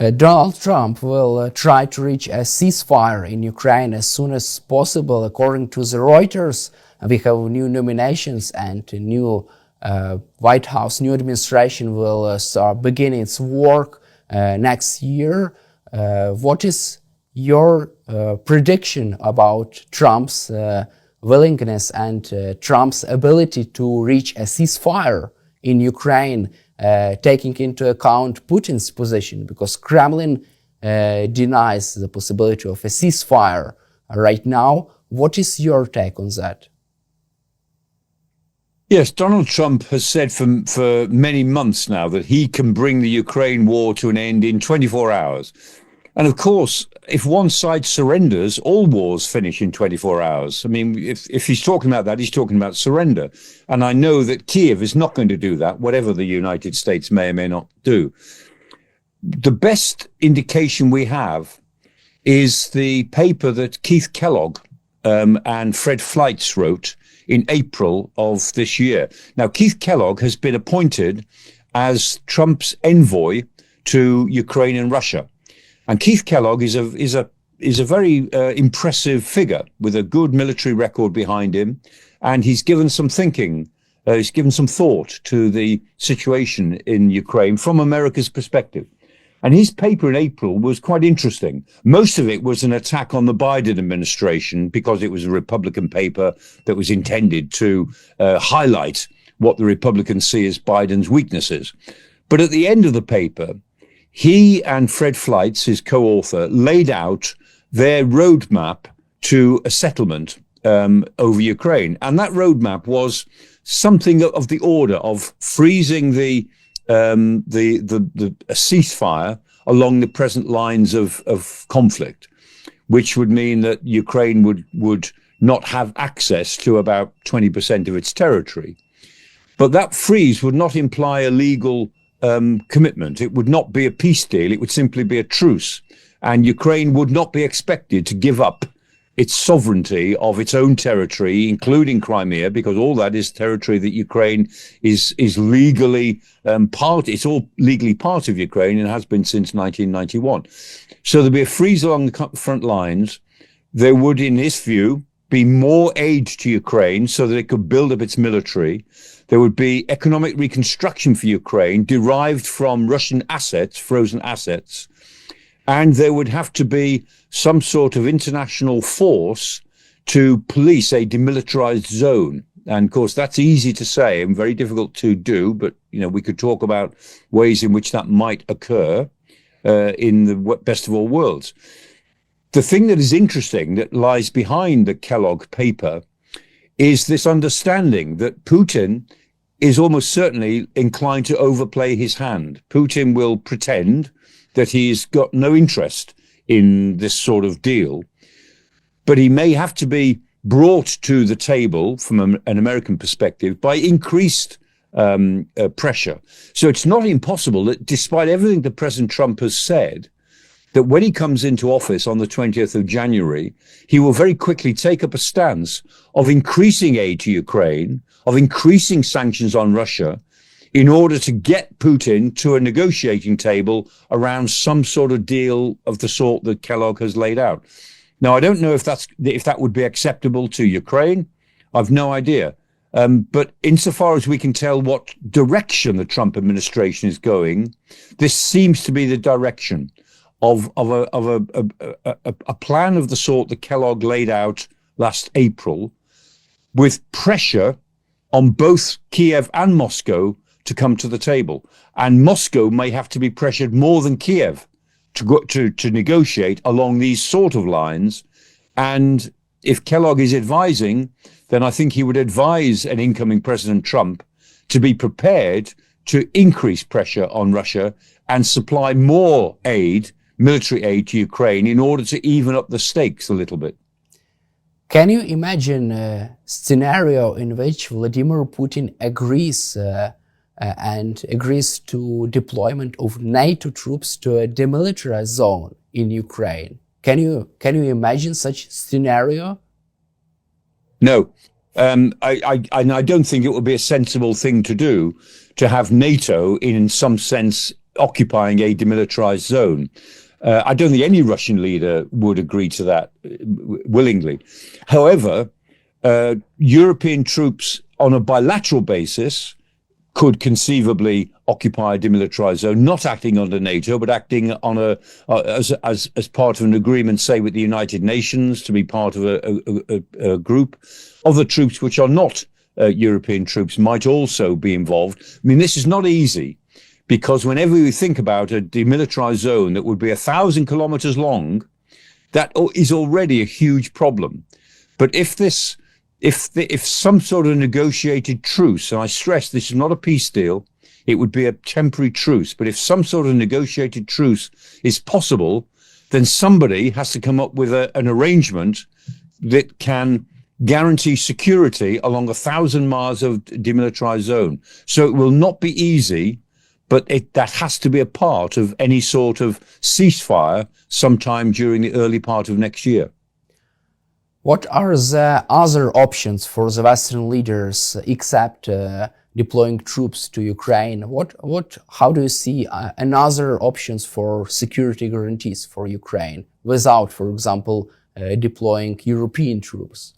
Donald Trump will try to reach a ceasefire in Ukraine as soon as possible. According to the Reuters, we have new nominations and a new White House, new administration will start beginning its work next year. What is your prediction about Trump's willingness and Trump's ability to reach a ceasefire in Ukraine, taking into account Putin's position? Because Kremlin denies the possibility of a ceasefire right now. What is your take on that? Yes, Donald Trump has said for many months now that he can bring the Ukraine war to an end in 24 hours. And of course, if one side surrenders, all wars finish in 24 hours. I mean, if he's talking about that, he's talking about surrender. And I know that Kiev is not going to do that, whatever the United States may or may not do. The best indication we have is the paper that Keith Kellogg and Fred Fleitz wrote in April of this year. Now, Keith Kellogg has been appointed as Trump's envoy to Ukraine and Russia. And Keith Kellogg is a very impressive figure with a good military record behind him. And he's given some thinking, he's given some thought to the situation in Ukraine from America's perspective. And his paper in April was quite interesting. Most of it was an attack on the Biden administration because it was a Republican paper that was intended to highlight what the Republicans see as Biden's weaknesses. But at the end of the paper, he and Fred Fleitz, his co-author, laid out their roadmap to a settlement over Ukraine. And that roadmap was something of the order of freezing a ceasefire along the present lines of conflict, which would mean that Ukraine would not have access to about 20% of its territory. But that freeze would not imply a legal commitment. It would not be a peace deal. It would simply be a truce. And Ukraine would not be expected to give up its sovereignty of its own territory, including Crimea, because all that is territory that Ukraine is legally part. It's all legally part of Ukraine and has been since 1991. So there'd be a freeze along the front lines. There would, in his view, be more aid to Ukraine so that it could build up its military. There would be economic reconstruction for Ukraine derived from Russian assets, frozen assets. And there would have to be some sort of international force to police a demilitarized zone. And of course, that's easy to say and very difficult to do. But, you know, we could talk about ways in which that might occur in the best of all worlds. The thing that is interesting that lies behind the Kellogg paper is this understanding that Putin is almost certainly inclined to overplay his hand. Putin will pretend that he's got no interest in this sort of deal, but he may have to be brought to the table from an American perspective by increased pressure. So it's not impossible that despite everything that President Trump has said, that when he comes into office on the 20th of January, he will very quickly take up a stance of increasing aid to Ukraine, of increasing sanctions on Russia, in order to get Putin to a negotiating table around some sort of deal of the sort that Kellogg has laid out. Now, I don't know if that would be acceptable to Ukraine. I've no idea. But insofar as we can tell what direction the Trump administration is going, this seems to be the direction of a plan of the sort that Kellogg laid out last April, with pressure on both Kiev and Moscow to come to the table. And Moscow may have to be pressured more than Kiev to negotiate along these sort of lines. And if Kellogg is advising, then I think he would advise an incoming President Trump to be prepared to increase pressure on Russia and supply more aid, military aid to Ukraine in order to even up the stakes a little bit. Can you imagine a scenario in which Vladimir Putin agrees to deployment of NATO troops to a demilitarized zone in Ukraine? Can you imagine such scenario? No, I don't think it would be a sensible thing to do, to have NATO in some sense occupying a demilitarized zone. I don't think any Russian leader would agree to that willingly. However, European troops on a bilateral basis could conceivably occupy a demilitarized zone, not acting under NATO, but acting on as part of an agreement, say, with the United Nations, to be part of a group. Other troops which are not European troops might also be involved. I mean, this is not easy, because whenever we think about a demilitarized zone that would be 1,000 kilometers long, that is already a huge problem. But if some sort of negotiated truce, and I stress this is not a peace deal, it would be a temporary truce. But if some sort of negotiated truce is possible, then somebody has to come up with an arrangement that can guarantee security along 1,000 miles of demilitarized zone. So it will not be easy, but that has to be a part of any sort of ceasefire sometime during the early part of next year. What are the other options for the Western leaders except deploying troops to Ukraine? How do you see another options for security guarantees for Ukraine without, for example, deploying European troops?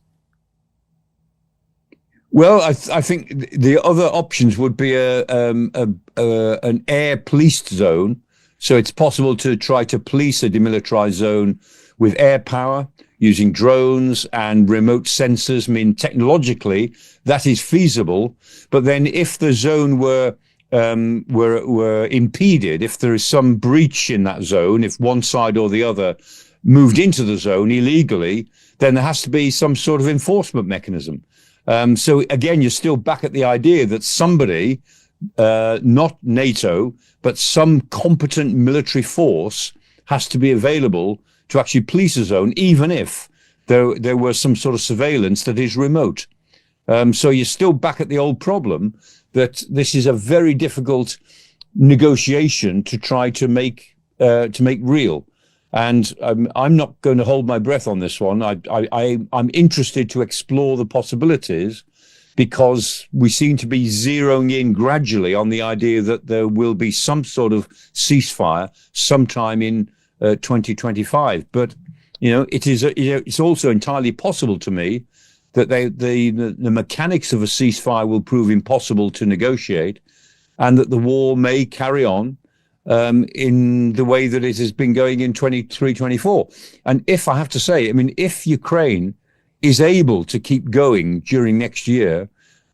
Well, I think the other options would be an air policed zone. So it's possible to try to police a demilitarized zone with air power, using drones and remote sensors. I mean, technologically, that is feasible. But then if the zone were impeded, if there is some breach in that zone, if one side or the other moved into the zone illegally, then there has to be some sort of enforcement mechanism. So again, you're still back at the idea that somebody, not NATO, but some competent military force has to be available to actually police a zone, even if there was some sort of surveillance that is remote. So you're still back at the old problem that this is a very difficult negotiation to try to make real. And I'm not going to hold my breath on this one. I'm interested to explore the possibilities, because we seem to be zeroing in gradually on the idea that there will be some sort of ceasefire sometime in 2025. But it's also entirely possible to me that the mechanics of a ceasefire will prove impossible to negotiate, and that the war may carry on in the way that it has been going in 23-24. And if I have to say, I mean, if Ukraine is able to keep going during next year,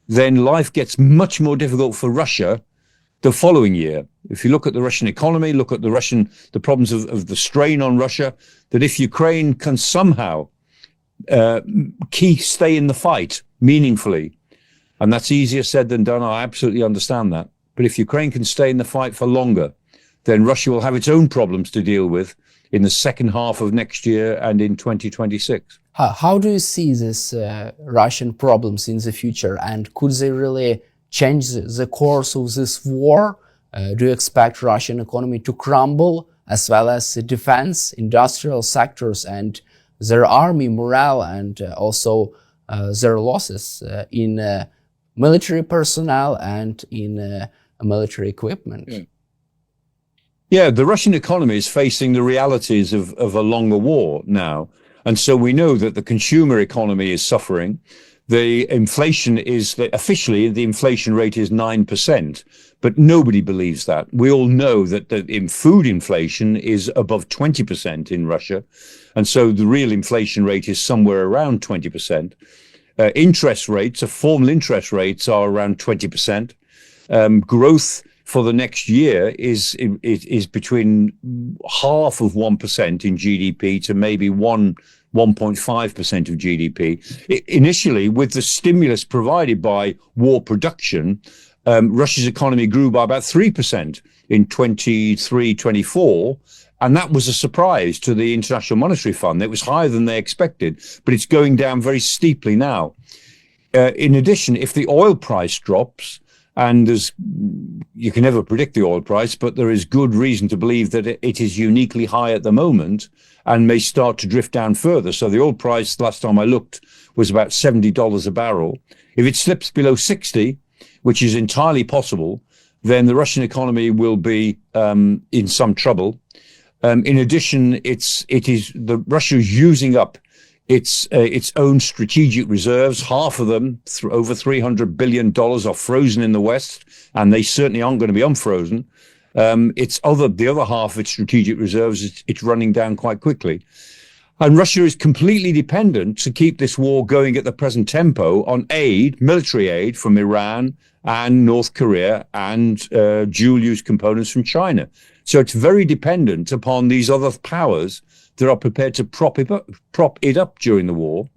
then life gets much more difficult for Russia the following year. If you look at the Russian economy, look at the problems of the strain on Russia, that if Ukraine can somehow stay in the fight meaningfully, and that's easier said than done, I absolutely understand that. But if Ukraine can stay in the fight for longer, then Russia will have its own problems to deal with in the second half of next year and in 2026. How do you see these Russian problems in the future, and could they really change the course of this war? Do you expect Russian economy to crumble, as well as the defense, industrial sectors, and their army morale, and also their losses in military personnel and in military equipment? Yeah, the Russian economy is facing the realities of a longer war now. And so we know that the consumer economy is suffering. The inflation officially the inflation rate is 9%, but nobody believes that. We all know that in food inflation is above 20% in Russia. And so the real inflation rate is somewhere around 20%. Interest rates, formal interest rates are around 20%. Growth for the next year is between half of 1% in GDP to maybe 1.5% of GDP. Initially, with the stimulus provided by war production, Russia's economy grew by about 3% in 23-24. And that was a surprise to the International Monetary Fund. It was higher than they expected, but it's going down very steeply now. In addition, if the oil price drops, and you can never predict the oil price, but there is good reason to believe that it is uniquely high at the moment and may start to drift down further. So the oil price, last time I looked, was about $70 a barrel. If it slips below 60, which is entirely possible, then the Russian economy will be in some trouble. In addition, Russia is using up its own strategic reserves. Half of them, over $300 billion, are frozen in the West, and they certainly aren't going to be unfrozen. The other half of its strategic reserves, it's running down quite quickly. And Russia is completely dependent to keep this war going at the present tempo on aid, military aid from Iran and North Korea and dual-use components from China. So it's very dependent upon these other powers that are prepared to prop it up during the war.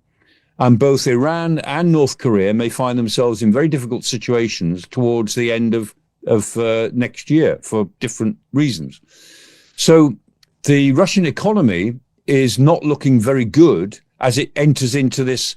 And both Iran and North Korea may find themselves in very difficult situations towards the end of next year for different reasons. So the Russian economy is not looking very good as it enters into this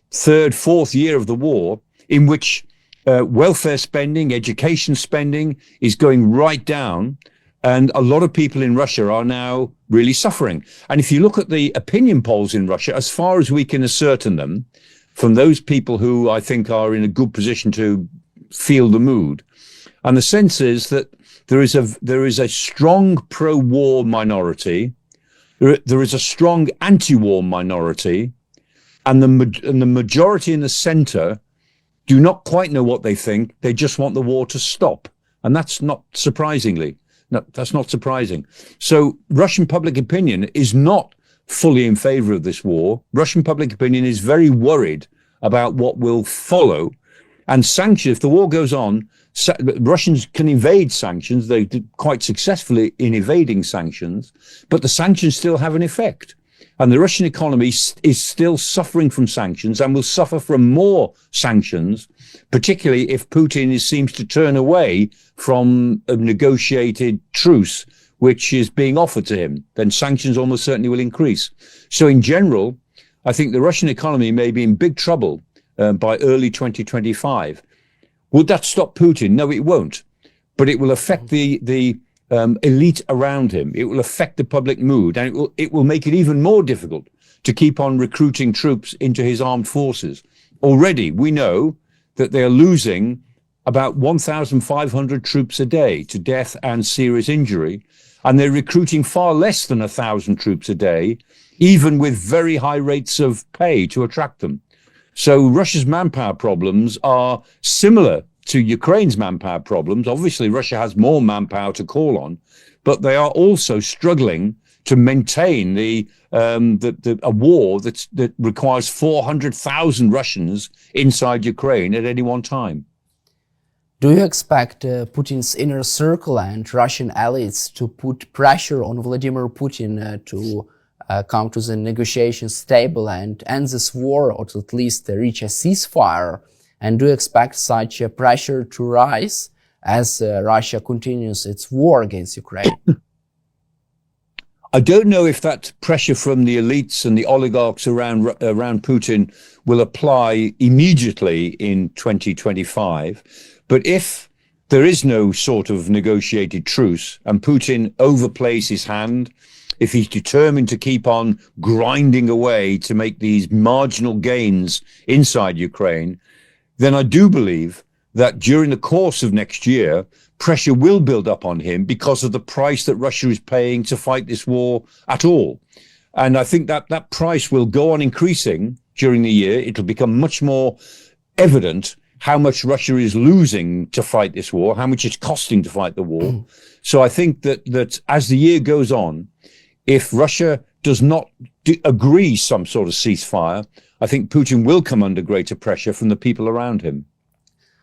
third, fourth year of the war, in which welfare spending, education spending is going right down. And a lot of people in Russia are now really suffering. And if you look at the opinion polls in Russia, as far as we can ascertain them, from those people who I think are in a good position to feel the mood, and the sense is that there is a strong pro-war minority, there is a strong anti-war minority, and the majority in the center do not quite know what they think. They just want the war to stop. And that's not surprising. So Russian public opinion is not fully in favor of this war. Russian public opinion is very worried about what will follow. And sanctions, if the war goes on, Russians can evade sanctions. They did quite successfully in evading sanctions, but the sanctions still have an effect. And the Russian economy is still suffering from sanctions and will suffer from more sanctions, particularly if Putin seems to turn away from a negotiated truce, which is being offered to him. Then sanctions almost certainly will increase. So in general, I think the Russian economy may be in big trouble by early 2025. Would that stop Putin? No, it won't. But it will affect the elite around him. It will affect the public mood, and it will make it even more difficult to keep on recruiting troops into his armed forces. Already, we know that they are losing about 1,500 troops a day to death and serious injury, and they're recruiting far less than 1,000 troops a day, even with very high rates of pay to attract them. So Russia's manpower problems are similar to Ukraine's manpower problems. Obviously, Russia has more manpower to call on, but they are also struggling to maintain a war that requires 400,000 Russians inside Ukraine at any one time. Do you expect Putin's inner circle and Russian elites to put pressure on Vladimir Putin to come to the negotiations table and end this war, or to at least reach a ceasefire? And do you expect such a pressure to rise as Russia continues its war against Ukraine? I don't know if that pressure from the elites and the oligarchs around Putin will apply immediately in 2025. But if there is no sort of negotiated truce and Putin overplays his hand, if he's determined to keep on grinding away to make these marginal gains inside Ukraine, then I do believe that during the course of next year, pressure will build up on him because of the price that Russia is paying to fight this war at all. And I think that that price will go on increasing during the year. It'll become much more evident how much Russia is losing to fight this war, how much it's costing to fight the war. So I think that as the year goes on, if Russia does not agree some sort of ceasefire, I think Putin will come under greater pressure from the people around him.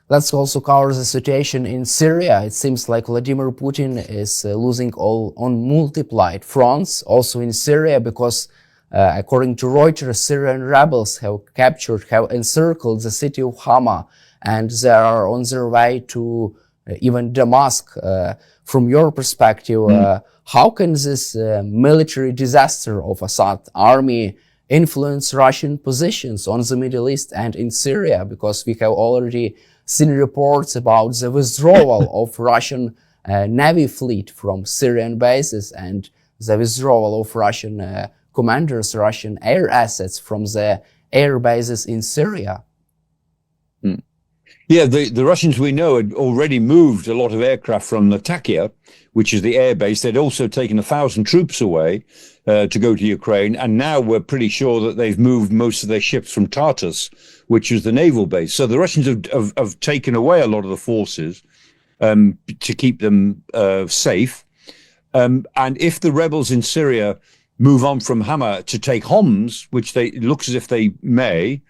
Let's also cover the situation in Syria. It seems like Vladimir Putin is losing all on multiplied fronts, also in Syria, because according to Reuters, Syrian rebels have encircled the city of Hama, and they are on their way to even Damascus. From your perspective, how can this military disaster of Assad army influence Russian positions on the Middle East and in Syria? Because we have already seen reports about the withdrawal of Russian Navy fleet from Syrian bases and the withdrawal of Russian commanders, Russian air assets from the air bases in Syria. Yeah, the Russians, we know, had already moved a lot of aircraft from Latakia, which is the air base. They'd also taken 1,000 troops away to go to Ukraine. And now we're pretty sure that they've moved most of their ships from Tartus, which is the naval base. So the Russians have taken away a lot of the forces to keep them safe. And if the rebels in Syria move on from Hama to take Homs, which it looks as if they may,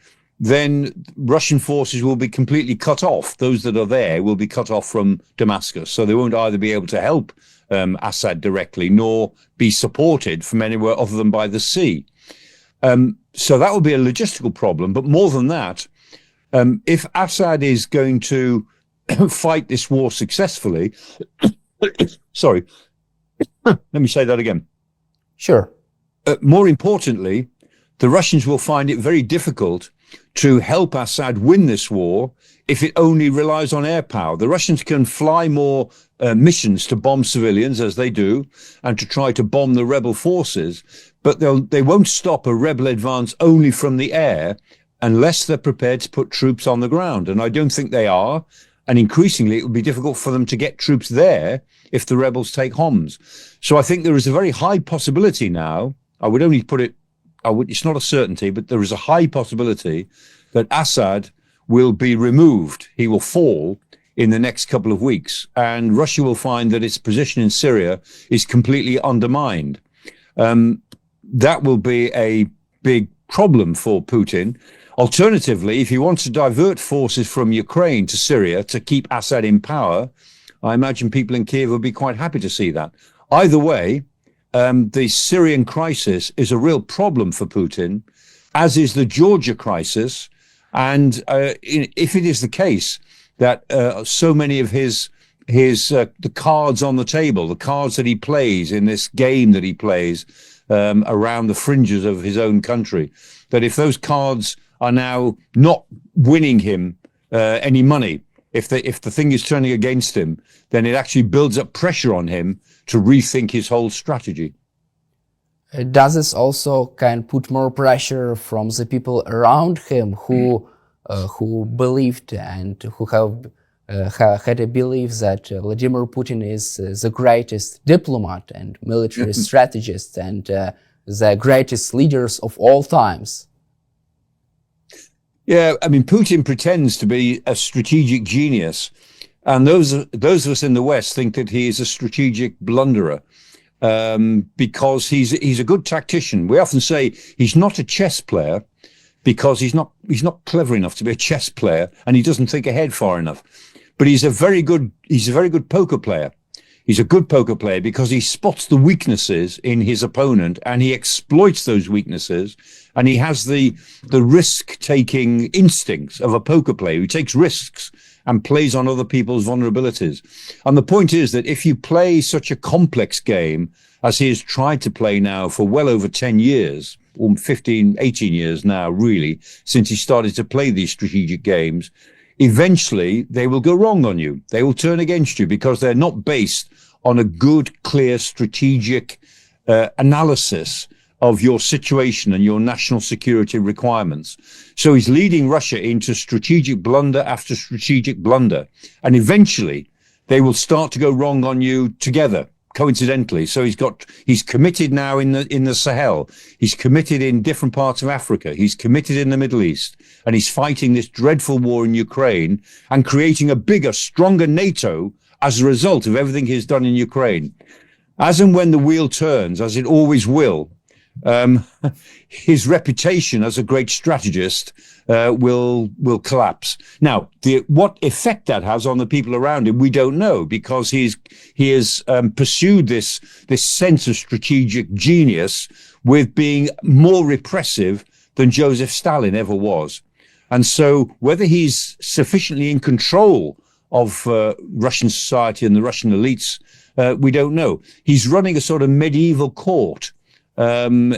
then Russian forces will be completely cut off. Those that are there will be cut off from Damascus. So they won't either be able to help Assad directly nor be supported from anywhere other than by the sea. So that will be a logistical problem. But more than that, if Assad is going to fight this war successfully, sorry, let me say that again. Sure. More importantly, the Russians will find it very difficult to help Assad win this war if it only relies on air power. The Russians can fly more missions to bomb civilians, as they do, and to try to bomb the rebel forces, but they won't stop a rebel advance only from the air unless they're prepared to put troops on the ground. And I don't think they are. And increasingly, it will be difficult for them to get troops there if the rebels take Homs. So I think there is a very high possibility now. I would only put it, it's not a certainty, but there is a high possibility that Assad will be removed. He will fall in the next couple of weeks. And Russia will find that its position in Syria is completely undermined. That will be a big problem for Putin. Alternatively, if he wants to divert forces from Ukraine to Syria to keep Assad in power, I imagine people in Kiev will be quite happy to see that. Either way, the Syrian crisis is a real problem for Putin, as is the Georgia crisis. And if it is the case that so many of the cards on the table, the cards that he plays in this game that he plays around the fringes of his own country, that if those cards are now not winning him any money, if the thing is turning against him, then it actually builds up pressure on him to rethink his whole strategy. Does this also can put more pressure from the people around him who believed and who have had a belief that Vladimir Putin is the greatest diplomat and military strategist and the greatest leaders of all times? Yeah, I mean, Putin pretends to be a strategic genius, and those of us in the West think that he is a strategic blunderer because he's a good tactician. We often say he's not a chess player because he's not clever enough to be a chess player, and he doesn't think ahead far enough. But he's a very good poker player. He's a good poker player because he spots the weaknesses in his opponent and he exploits those weaknesses. And he has the risk-taking instincts of a poker player who takes risks and plays on other people's vulnerabilities. And the point is that if you play such a complex game as he has tried to play now for well over 10 years, or 15, 18 years now, really, since he started to play these strategic games, eventually they will go wrong on you. They will turn against you because they're not based on a good, clear, strategic analysis of your situation and your national security requirements. So he's leading Russia into strategic blunder after strategic blunder. And eventually they will start to go wrong on you together, coincidentally. So he's committed now in the Sahel. He's committed in different parts of Africa. He's committed in the Middle East. And he's fighting this dreadful war in Ukraine and creating a bigger, stronger NATO as a result of everything he's done in Ukraine. As and when the wheel turns, as it always will, his reputation as a great strategist will collapse. Now, what effect that has on the people around him, we don't know, because he has pursued this sense of strategic genius with being more repressive than Joseph Stalin ever was. And so whether he's sufficiently in control of Russian society and the Russian elites, we don't know. He's running a sort of medieval court in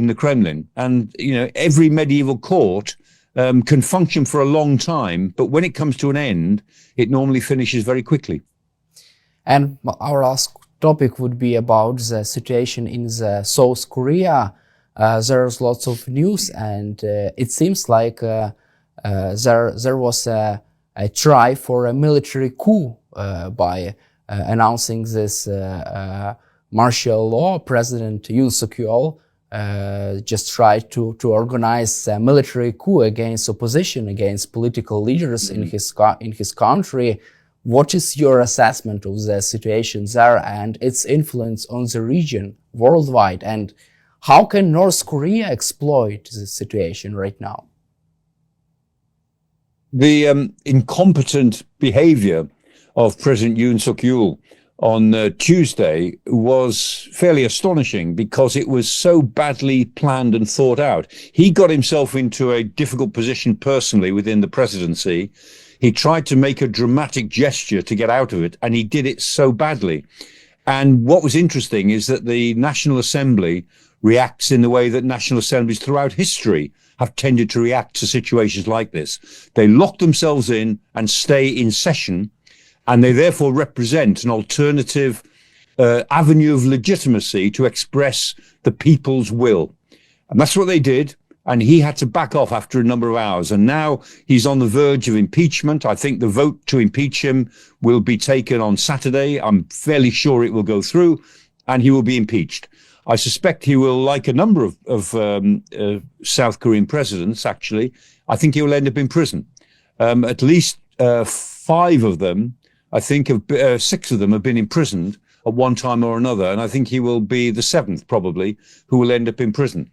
the Kremlin. And, every medieval court can function for a long time, but when it comes to an end, it normally finishes very quickly. And our last topic would be about the situation in the South Korea. There's lots of news, and it seems like there was a try for a military coup by announcing this martial law. President Yoon Suk-yeol just tried to organize a military coup against opposition, against political leaders in his country. What is your assessment of the situation there and its influence on the region worldwide? And how can North Korea exploit this situation right now? The incompetent behavior of President Yoon Suk-yeol on Tuesday was fairly astonishing because it was so badly planned and thought out. He got himself into a difficult position personally within the presidency. He tried to make a dramatic gesture to get out of it, and he did it so badly. And what was interesting is that the National Assembly reacts in the way that national assemblies throughout history have tended to react to situations like this. They lock themselves in and stay in session, and they therefore represent an alternative avenue of legitimacy to express the people's will. And that's what they did. And he had to back off after a number of hours. And now he's on the verge of impeachment. I think the vote to impeach him will be taken on Saturday. I'm fairly sure it will go through, and he will be impeached. I suspect he will, like a number of South Korean presidents, actually, I think he will end up in prison. At least 5 of them, I think 6 of them have been imprisoned at one time or another. And I think he will be the 7th, probably, who will end up in prison.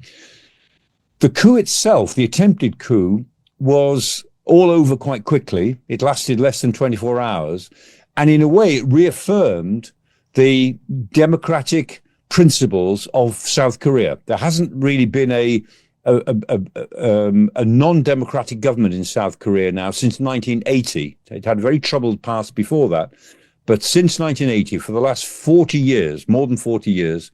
The coup itself, the attempted coup, was all over quite quickly. It lasted less than 24 hours. And in a way, it reaffirmed the democratic principles of South Korea. There hasn't really been a non-democratic government in South Korea now since 1980. It had a very troubled past before that. But since 1980, for the last 40 years, more than 40 years,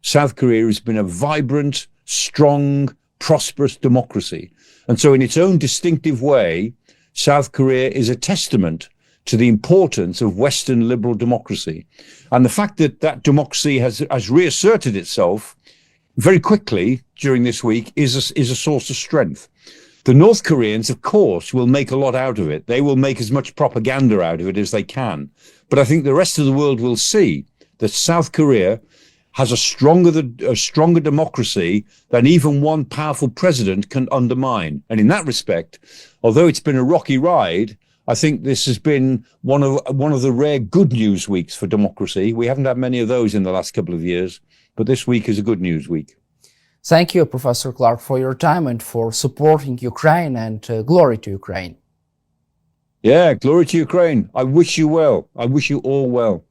South Korea has been a vibrant, strong, prosperous democracy. And so in its own distinctive way, South Korea is a testament to the importance of Western liberal democracy. And the fact that that democracy has reasserted itself very quickly during this week is a source of strength. The North Koreans, of course, will make a lot out of it. They will make as much propaganda out of it as they can. But I think the rest of the world will see that South Korea has a stronger democracy than even one powerful president can undermine. And in that respect, although it's been a rocky ride, I think this has been one of the rare good news weeks for democracy. We haven't had many of those in the last couple of years, but this week is a good news week. Thank you, Professor Clarke, for your time and for supporting Ukraine, and glory to Ukraine. Yeah, glory to Ukraine. I wish you well. I wish you all well.